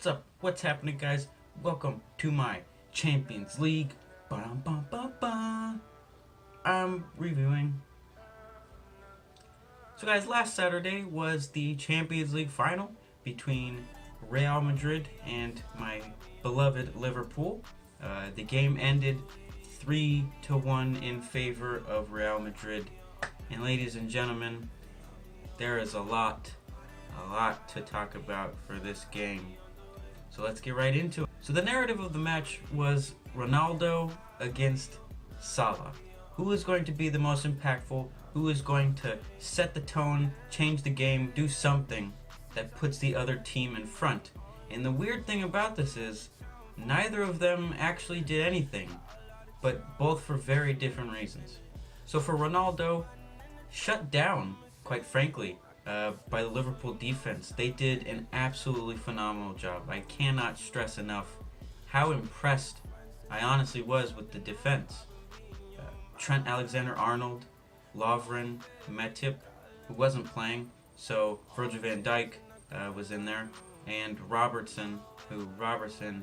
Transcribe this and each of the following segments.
What's up? What's happening, guys? Welcome to my Champions League. Ba-dum-bum-bum-bum. I'm reviewing. So, guys, last Saturday was the Champions League final between Real Madrid and my beloved Liverpool. The game ended 3-1 in favor of Real Madrid. And, ladies and gentlemen, there is a lot to talk about for this game. So let's get right into it. So the narrative of the match was Ronaldo against Salah. Who is going to be the most impactful? Who is going to set the tone, change the game, do something that puts the other team in front? And the weird thing about this is neither of them actually did anything, but both for very different reasons. So for Ronaldo, shut down, quite frankly, by the Liverpool defense. They did an absolutely phenomenal job. I cannot stress enough how impressed I honestly was with the defense. Trent Alexander-Arnold, Lovren, Matip, who wasn't playing, so Virgil van Dijk was in there, and Robertson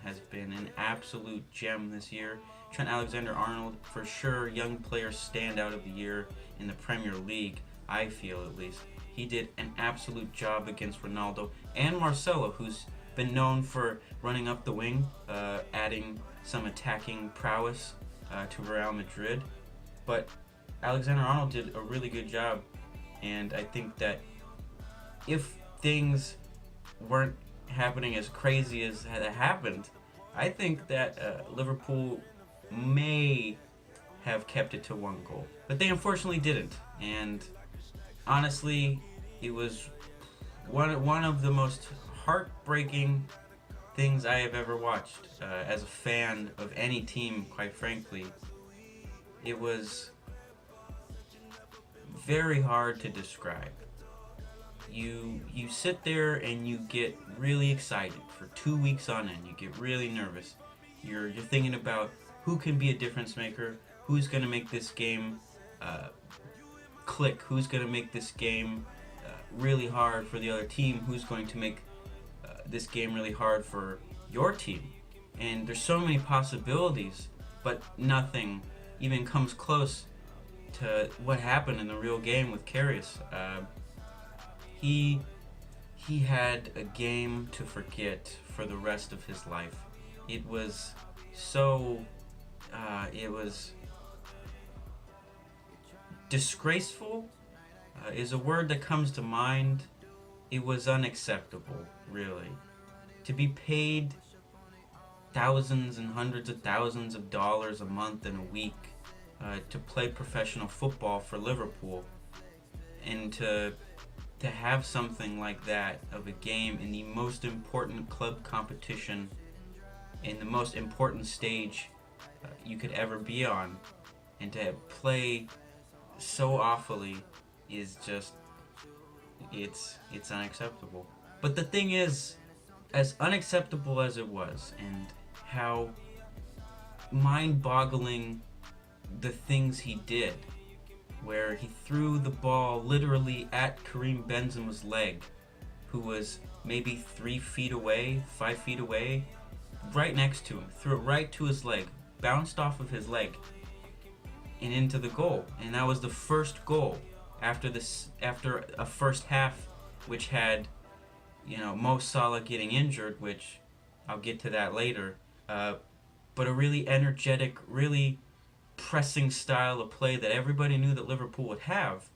has been an absolute gem this year. Trent Alexander-Arnold, for sure, young player standout of the year in the Premier League, I feel at least. He did an absolute job against Ronaldo and Marcelo, who's been known for running up the wing, adding some attacking prowess to Real Madrid. But Alexander-Arnold did a really good job, and I think that if things weren't happening as crazy as had happened, I think that Liverpool may have kept it to one goal. But they unfortunately didn't, and honestly, it was one of the most heartbreaking things I have ever watched as a fan of any team, quite frankly. It was very hard to describe. You sit there and you get really excited for 2 weeks on end. You get really nervous. You're thinking about who can be a difference maker, who's going to make this game click, who's going to make this game really hard for the other team, who's going to make this game really hard for your team. And there's so many possibilities, but nothing even comes close to what happened in the real game with Karius. He had a game to forget for the rest of his life. It was so it was disgraceful is a word that comes to mind. It was unacceptable, really. To be paid thousands and hundreds of thousands of dollars a month and a week to play professional football for Liverpool, and to have something like that of a game in the most important club competition, in the most important stage you could ever be on, and to play so awfully is just, it's unacceptable. But the thing is, as unacceptable as it was, and how mind-boggling the things he did, where he threw the ball literally at Karim Benzema's leg, who was maybe 3 feet away, 5 feet away, right next to him, threw it right to his leg, bounced off of his leg, and into the goal. And that was the first goal after a first half which had, Mo Salah getting injured, which I'll get to that later, but a really energetic, really pressing style of play that everybody knew that Liverpool would have.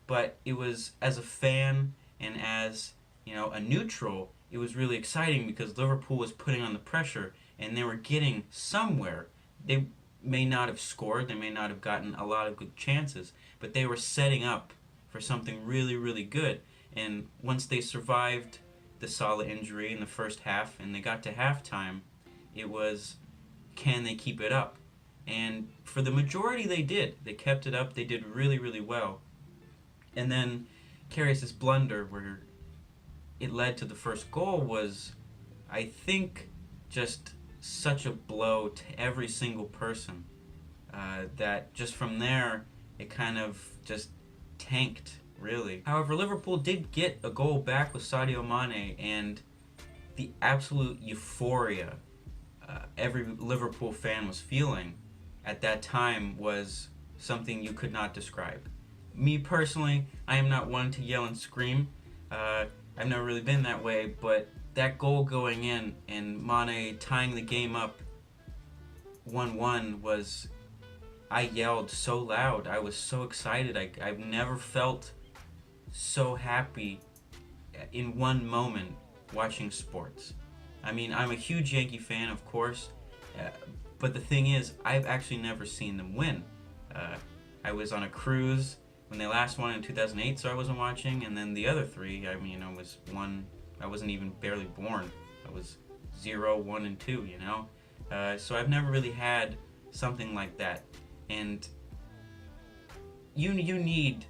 But it was, as a fan and as a neutral, it was really exciting because Liverpool was putting on the pressure and they were getting somewhere. They may not have scored, they may not have gotten a lot of good chances, but they were setting up for something really, really good. And once they survived the Salah injury in the first half and they got to halftime, it was, can they keep it up? And for the majority they did. They kept it up, they did really, really well. And then Karius' blunder, where it led to the first goal, was, I think, just such a blow to every single person that just from there it kind of just tanked, really. However, Liverpool did get a goal back with Sadio Mane, and the absolute euphoria every Liverpool fan was feeling at that time was something you could not describe. Me personally, I am not one to yell and scream. I've never really been that way, but that goal going in and Mane tying the game up 1-1 was, I yelled so loud. I was so excited. I've never felt so happy in one moment watching sports. I mean, I'm a huge Yankee fan, of course, but the thing is, I've actually never seen them win. I was on a cruise when they last won in 2008, so I wasn't watching, and then the other three, I mean, I wasn't even barely born. I was 0, 1, and 2, you know? So I've never really had something like that. And you need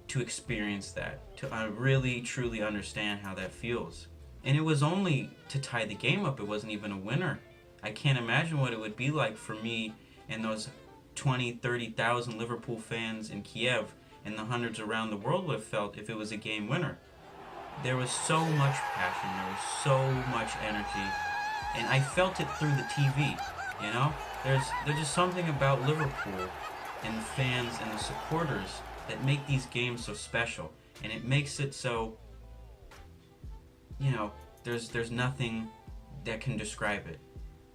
to experience that to really truly understand how that feels. And it was only to tie the game up. It wasn't even a winner. I can't imagine what it would be like for me and those 20, 30,000 Liverpool fans in Kiev and the hundreds around the world would have felt if it was a game winner. There was so much passion. There was so much energy. And I felt it through the TV, you know? There's just something about Liverpool and the fans and the supporters that make these games so special. And it makes it so, you know, there's nothing that can describe it.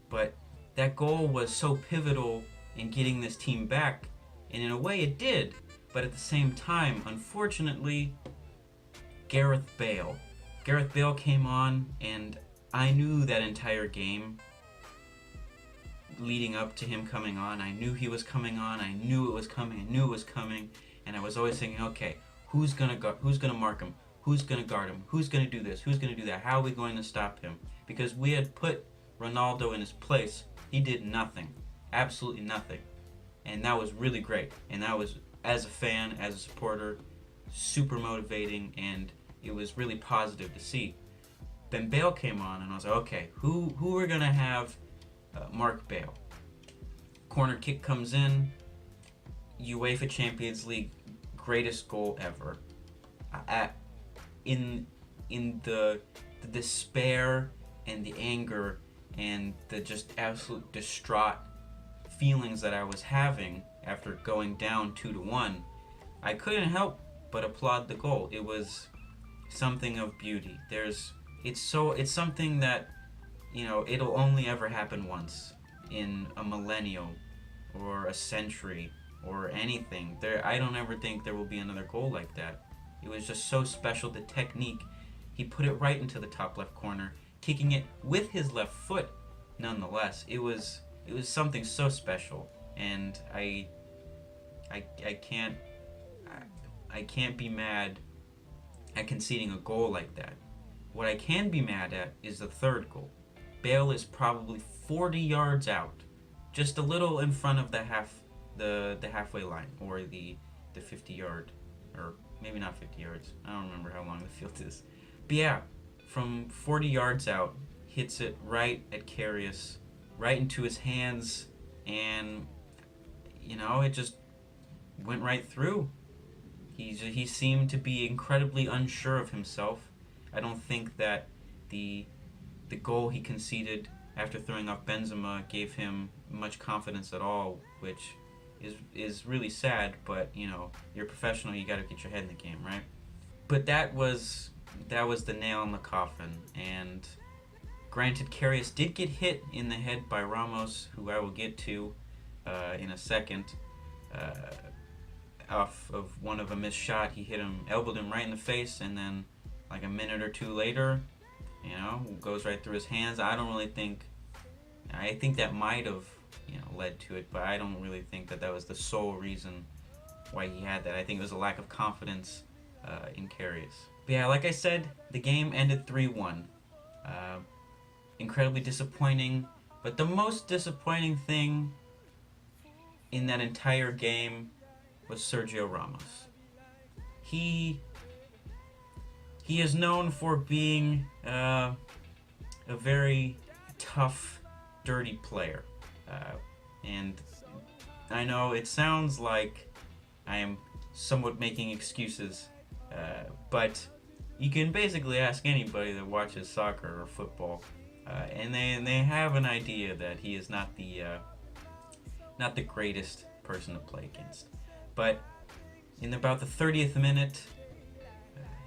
But that goal was so pivotal in getting this team back, and in a way it did. But at the same time, unfortunately, Gareth Bale came on, and I knew that entire game leading up to him coming on. I knew he was coming on. I knew it was coming. And I was always thinking, okay, who's gonna mark him? Who's gonna guard him? Who's gonna do this? Who's gonna do that? How are we going to stop him? Because we had put Ronaldo in his place. He did nothing, absolutely nothing, and that was really great. And that was, as a fan, as a supporter, super motivating, and it was really positive to see. Then Bale came on, and I was like, okay, who are gonna have mark Bale? Corner kick comes in. UEFA Champions League, greatest goal ever. In the despair and the anger and the just absolute distraught feelings that I was having after going down 2-1, I couldn't help but applaud the goal. It was something of beauty. It's something that, you know, it'll only ever happen once in a millennium or a century or anything. I don't ever think there will be another goal like that. It was just so special. The technique, he put it right into the top left corner, kicking it with his left foot. Nonetheless, it was something so special, and I can't be mad at conceding a goal like that. What I can be mad at is the third goal. Bale is probably 40 yards out, just a little in front of the halfway line, or the 50-yard, or maybe not 50 yards. I don't remember how long the field is. But yeah, from 40 yards out, hits it right at Karius, right into his hands, and, you know, it just went right through. He seemed to be incredibly unsure of himself. I don't think that the goal he conceded after throwing off Benzema gave him much confidence at all, which is really sad, but, you know, you're a professional, you got to get your head in the game, right? But that was the nail in the coffin. And granted, Karius did get hit in the head by Ramos, who I will get to in a second. Off of one of a missed shot, he elbowed him right in the face, and then like a minute or two later, you know, goes right through his hands. I think that might have, you know, led to it, but I don't really think that was the sole reason why he had that. I think it was a lack of confidence in Karius. But yeah, like I said, the game ended 3-1. Incredibly disappointing, but the most disappointing thing in that entire game was Sergio Ramos. He is known for being a very tough, dirty player. And I know it sounds like I am somewhat making excuses, but you can basically ask anybody that watches soccer or football, and they have an idea that he is not the greatest person to play against. But in about the 30th minute,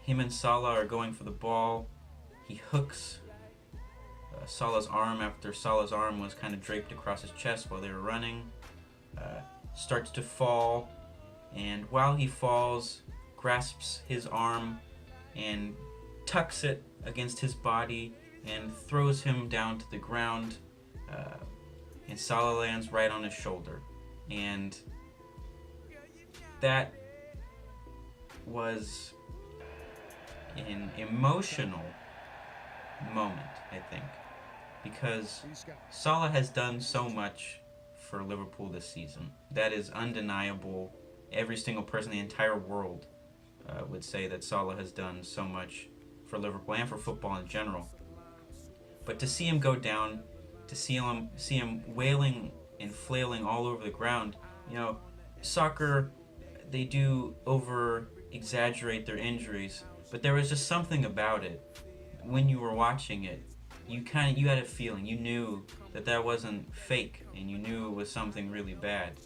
him and Salah are going for the ball. He hooks Salah's arm after Salah's arm was kind of draped across his chest while they were running. Starts to fall, and while he falls, grasps his arm and tucks it against his body and throws him down to the ground. And Salah lands right on his shoulder. And that was an emotional moment, I think, because Salah has done so much for Liverpool this season. That is undeniable. Every single person in the entire world would say that Salah has done so much for Liverpool and for football in general. But to see him go down, to see him wailing and flailing all over the ground, soccer, they do over exaggerate their injuries, but there was just something about it. When you were watching it, you had a feeling, you knew that wasn't fake, and you knew it was something really bad.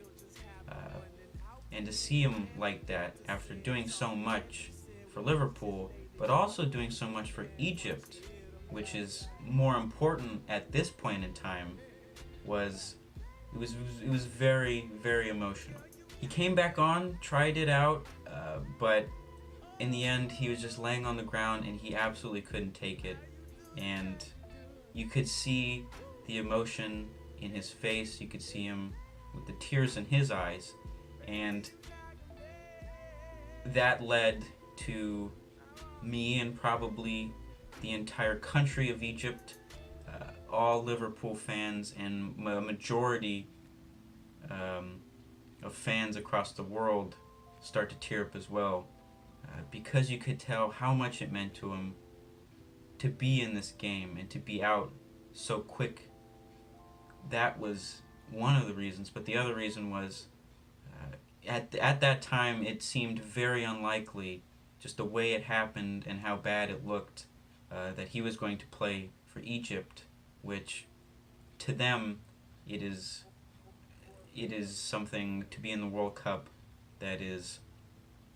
And to see him like that after doing so much for Liverpool, but also doing so much for Egypt, which is more important at this point in time, was very, very emotional. He came back on, tried it out, but in the end he was just laying on the ground and he absolutely couldn't take it. And you could see the emotion in his face, you could see him with the tears in his eyes, and that led to me and probably the entire country of Egypt, all Liverpool fans, and a majority of fans across the world start to tear up as well, because you could tell how much it meant to him to be in this game and to be out so quick. That was one of the reasons, but the other reason was at that time it seemed very unlikely, just the way it happened and how bad it looked, that he was going to play for Egypt, which to them it is something to be in the World Cup that is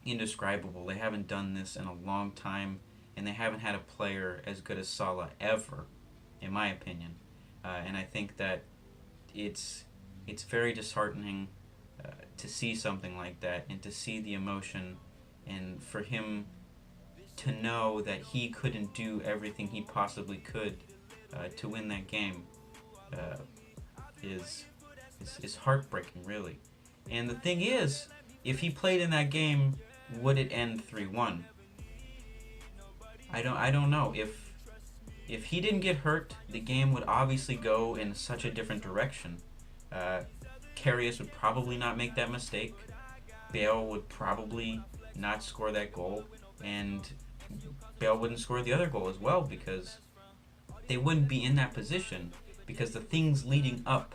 indescribable. They haven't done this in a long time, and they haven't had a player as good as Salah ever, in my opinion. And I think that it's very disheartening to see something like that, and to see the emotion, and for him to know that he couldn't do everything he possibly could to win that game is heartbreaking, really. And the thing is, if he played in that game, would it end 3-1? I don't know. If he didn't get hurt, the game would obviously go in such a different direction. Karius would probably not make that mistake. Bale would probably not score that goal, and Bale wouldn't score the other goal as well, because they wouldn't be in that position, because the things leading up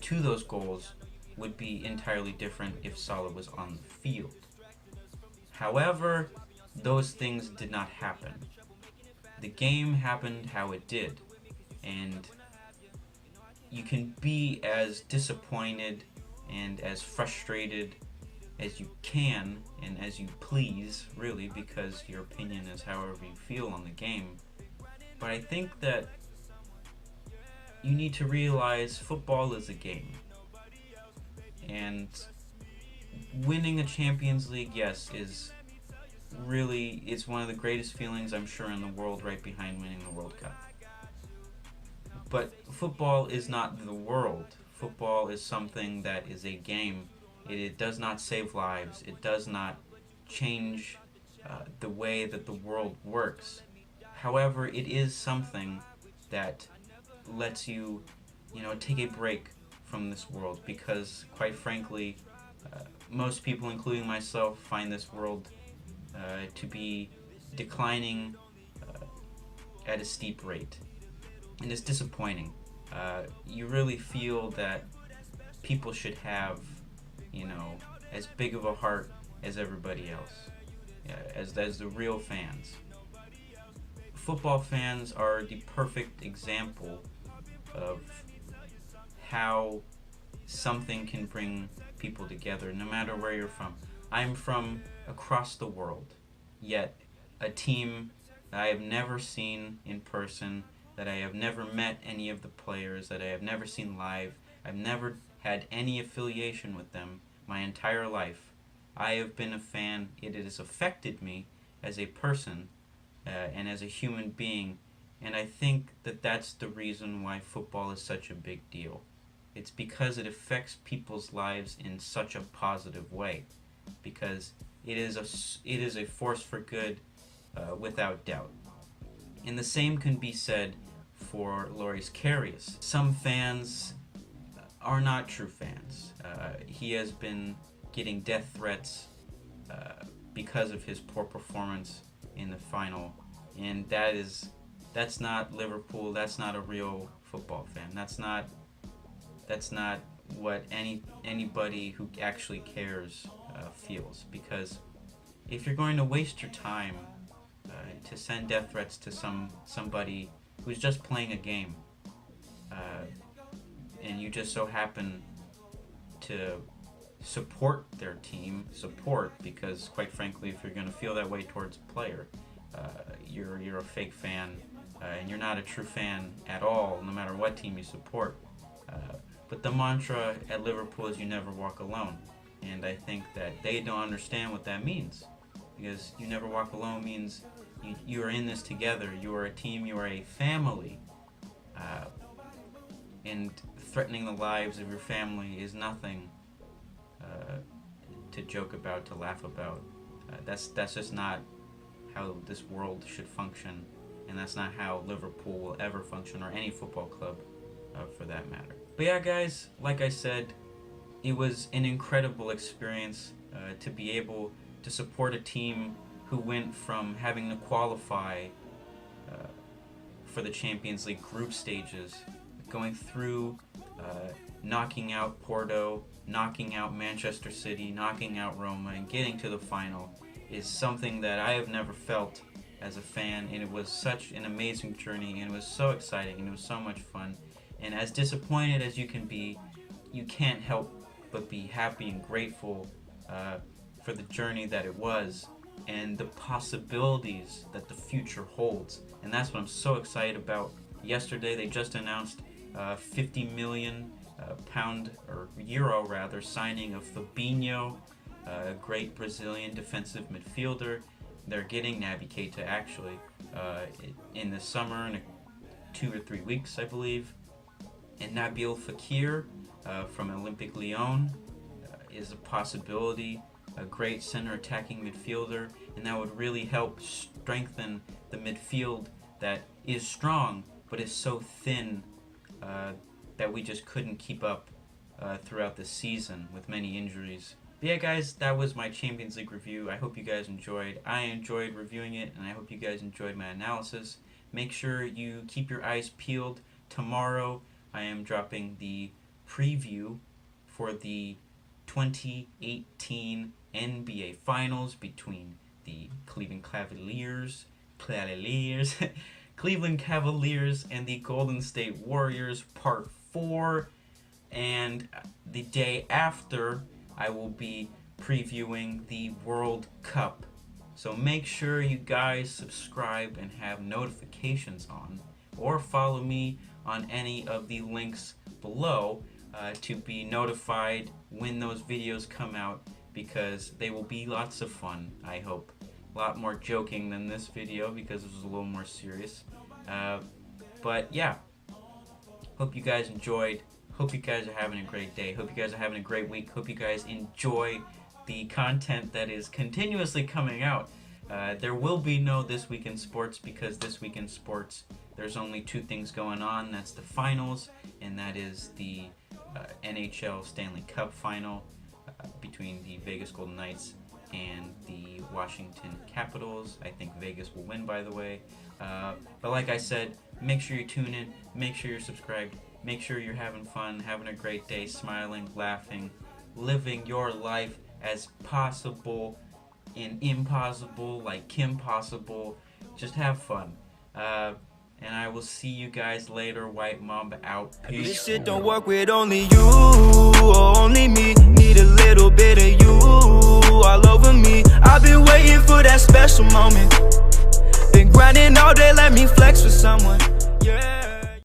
to those goals would be entirely different if Salah was on the field. However, those things did not happen. The game happened how it did, and you can be as disappointed and as frustrated as you can and as you please, really, because your opinion is however you feel on the game. But I think that you need to realize football is a game, and winning a Champions League, yes, it's one of the greatest feelings, I'm sure, in the world, right behind winning the World Cup. But football is not the world. Football is something that is a game. It does not save lives. It does not change the way that the world works. However, it is something that lets you, take a break from this world, because, quite frankly, most people, including myself, find this world to be declining at a steep rate. And it's disappointing. You really feel that people should have, as big of a heart as everybody else, as the real fans. football fans are the perfect example of how something can bring people together, no matter where you're from. I'm from across the world, yet a team that I have never seen in person, that I have never met any of the players, that I have never seen live, I've never had any affiliation with them my entire life. I have been a fan. It has affected me as a person and as a human being, and I think that that's the reason why football is such a big deal. It's because it affects people's lives in such a positive way, because it is a force for good without doubt. And the same can be said for Loris Karius. Some fans are not true fans. He has been getting death threats because of his poor performance in the final, and that's not Liverpool. That's not a real football fan. That's not what anybody who actually cares feels. Because if you're going to waste your time to send death threats to somebody who's just playing a game, and you just so happen to support their team, because quite frankly, if you're going to feel that way towards a player, you're a fake fan, and you're not a true fan at all, no matter what team you support. But the mantra at Liverpool is you never walk alone, and I think that they don't understand what that means, because you never walk alone means you are in this together. You are a team. You are a family, and threatening the lives of your family is nothing to joke about, to laugh about. That's just not how this world should function, and that's not how Liverpool will ever function, or any football club for that matter. But yeah, guys, like I said, it was an incredible experience to be able to support a team who went from having to qualify for the Champions League group stages, going through knocking out Porto, knocking out Manchester City, knocking out Roma, and getting to the final, is something that I have never felt as a fan, and it was such an amazing journey, and it was so exciting, and it was so much fun. And as disappointed as you can be, you can't help but be happy and grateful for the journey that it was, and the possibilities that the future holds. And that's what I'm so excited about. Yesterday they just announced 50 million pound, or euro rather, signing of Fabinho, a great Brazilian defensive midfielder. They're getting Naby Keita actually in the summer, in 2 or 3 weeks, I believe. And Nabil Fekir from Olympique Lyon is a possibility, a great center attacking midfielder, and that would really help strengthen the midfield that is strong but is so thin that we just couldn't keep up throughout the season with many injuries. But yeah, guys, that was my Champions League review. I hope you guys enjoyed. I enjoyed reviewing it, and I hope you guys enjoyed my analysis. Make sure you keep your eyes peeled. Tomorrow I am dropping the preview for the 2018 NBA Finals between the Cleveland Cavaliers, Cleveland Cavaliers and the Golden State Warriors, Part 4. And the day after, I will be previewing the World Cup. So make sure you guys subscribe and have notifications on, or follow me on any of the links below to be notified when those videos come out, because they will be lots of fun, I hope. A lot more joking than this video, because it was a little more serious. But yeah, hope you guys enjoyed. Hope you guys are having a great day. Hope you guys are having a great week. Hope you guys enjoy the content that is continuously coming out. There will be no This Week in Sports, because This Week in Sports, there's only 2 things going on. That's the finals, and that is the NHL Stanley Cup final between the Vegas Golden Knights and the Washington Capitals. I think Vegas will win, by the way. But like I said, make sure you tune in. Make sure you're subscribed. Make sure you're having fun, having a great day, smiling, laughing, living your life as possible and impossible, like Kim Possible. Just have fun. And I will see you guys later. White Mamba out. Peace. This shit don't work with only you or only me. Need a little bit of you all over me. I've been waiting for that special moment. Been grinding all day, let me flex with someone.